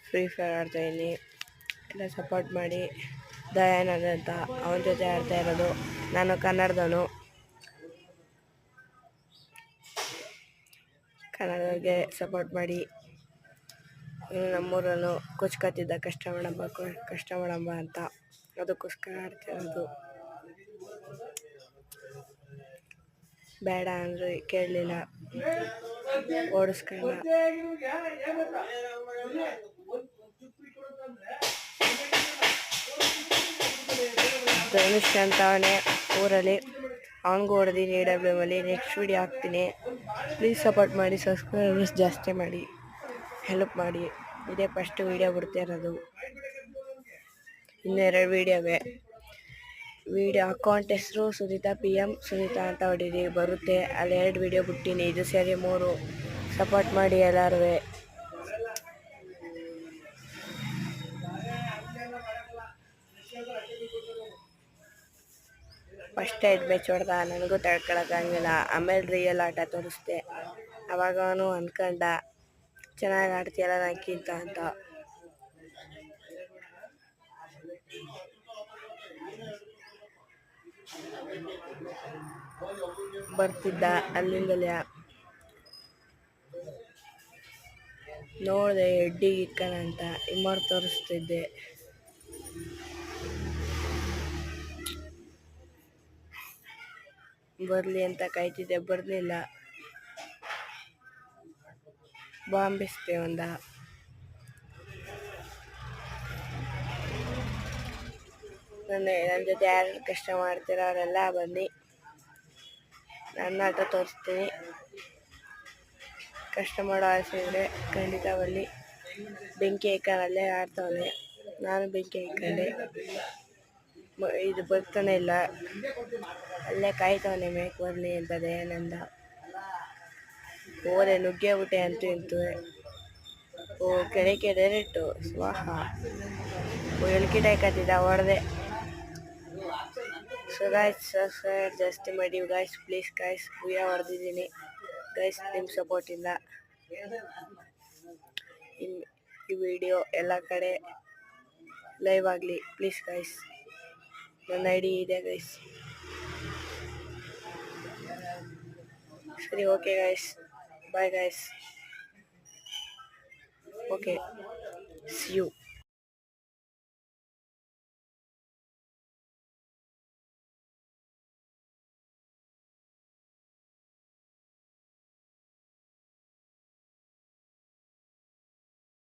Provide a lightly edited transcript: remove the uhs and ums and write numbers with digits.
Free fire ಆಡ್ತಾಯಿದ್ದೀನಿ. ಎಲ್ಲ support ಮಾಡಿ. ದಯಾನಂದ್ ಅಂತ ಅವನ ಜೊತೆ ಆಡ್ತಾ ಇರೋದು. ನಾನು ಕನ್ನಡದವನು. ಕನ್ನಡದವ್ರಿಗೆ ಸಪೋರ್ಟ್ ಮಾಡಿ. ನಮ್ಮೂರಲ್ಲೂ ಕೊಚ್ಕೊತಿದ್ದ ಕಷ್ಟ ಮಾಡಮ್ಮ ಅಂತ, ಅದಕ್ಕೋಸ್ಕರ ಆಡ್ತಿರೋದು. ಬೇಡ ಅಂದರೆ ಕೇಳಲಿಲ್ಲ, ಓಡಿಸ್ಕೊಂಡ. ಧನುಷ್ ಅಂತ ಅವನೇ ಊರಲ್ಲಿ, ಅವನಿಗೂ ಹೊಡೆದೀನಿ AWM ನೆಕ್ಸ್ಟ್ ವಿಡಿಯೋ ಹಾಕ್ತೀನಿ. ಪ್ಲೀಸ್ ಸಪೋರ್ಟ್ ಮಾಡಿ, ಸಬ್ಸ್ಕ್ರೈಬರ್ಸ್ ಜಾಸ್ತಿ ಮಾಡಿ, ಹೆಲ್ಪ್ ಮಾಡಿ. ಇದೇ ಫಸ್ಟ್ ವಿಡಿಯೋ ಬಿಡ್ತಾ ಇರೋದು. ಇನ್ನೆರಡು ವಿಡಿಯೋ ಅಕೌಂಟ್ ಹೆಸರು ಸುನೀತಾ PM ಸುನೀತಾ ಅಂತ ಹೊಡೀರಿ, ಬರುತ್ತೆ. ಅಲ್ಲಿ 2 ವಿಡಿಯೋ ಬಿಟ್ಟಿನಿ, ಇದು ಸೇರಿ 3. ಸಪೋರ್ಟ್ ಮಾಡಿ ಎಲ್ಲರೂ. ಫಸ್ಟ್ 2 ಮ್ಯಾಚ್ ಹೊಡೆದ, ನನಗೂ ತಡ್ಕೊಳಕ್ಕಾಗಿಲ್ಲ. ಆಮೇಲೆ ರಿಯಲ್ ಆಟ ತೋರಿಸ್ದೆ. ಅವಾಗ ಅವನು ಅಂದ್ಕೊಂಡ ಚೆನ್ನಾಗಿ ಆಡ್ತೀಯಲ್ಲ ನನಗಿಂತ ಅಂತ. ಬರ್ತಿದ್ದ ಅಲ್ಲಿಂದಲೇ, ನೋಡಿದೆ ಹೆಡ್ಡಿಗೆ ಇಕ್ಕಣ ಅಂತ ಇಮ್ಮರ್ ತೋರಿಸ್ತಿದ್ದೆ. ಬರಲಿ ಅಂತ ಕಾಯ್ತಿದ್ದೆ, ಬರಲಿಲ್ಲ. ಬಾಂಬಿಸ್ತೆ ಒಂದ. ನನ್ನ ಜೊತೆ ಯಾರು ಕಷ್ಟ ಮಾಡ್ತೀರ ಅವರೆಲ್ಲ ಬನ್ನಿ, ನನ್ನ ಆಟ ತೋರಿಸ್ತೀನಿ. ಕಷ್ಟ ಮಾಡೋ ಆಸೆ ಇದ್ದರೆ ಖಂಡಿತ ಬರಲಿ. ಬೆಂಕಿ ಐಕಾನಲ್ಲೇ ಆಡ್ತವನೆ, ನಾನು ಬೆಂಕಿ ಐಕೊಂಡೆ. ಇದು ಬರ್ತಾನೆ ಇಲ್ಲ, ಅಲ್ಲೇ ಕಾಯ್ತವನೆ ಮೇಕ್ ಬರಲಿ ಅಂತ ದಯಾನಂದ. ಹೋದೆ ನುಗ್ಗೇ ಬಿಟ್ಟೆ ಅಂತೂ ಇಂತೂ. ಕೆಳಕ್ಕೆ ಡೈರೆಕ್ಟು ಸ್ವಾಹ. ಎಲ್ಕಿಟ್ ಹಾಕತ್ತಿದ್ದ, ಹೊಡೆದೆ. ಸೊ ಗಾಯ್ಸ್, ಸಬ್ಸ್ಕ್ರೈಬ್ ಜಾಸ್ತಿ ಮಾಡಿ ಗಾಯ್ಸ್, ಪ್ಲೀಸ್ ಗಾಯ್ಸ್. ಹೊಡೆದಿದ್ದೀನಿ ಗೈಸ್, ನಿಮ್ಮ ಸಪೋರ್ಟಿಂದ ಈ ವಿಡಿಯೋ ಎಲ್ಲ ಕಡೆ ಲೈವ್ ಆಗಲಿ ಪ್ಲೀಸ್ ಗೈಸ್. ನನ್ನ ID ಇದೆ ಗೈಸ್. ಸರಿ, okay guys, bye guys. Okay, see you.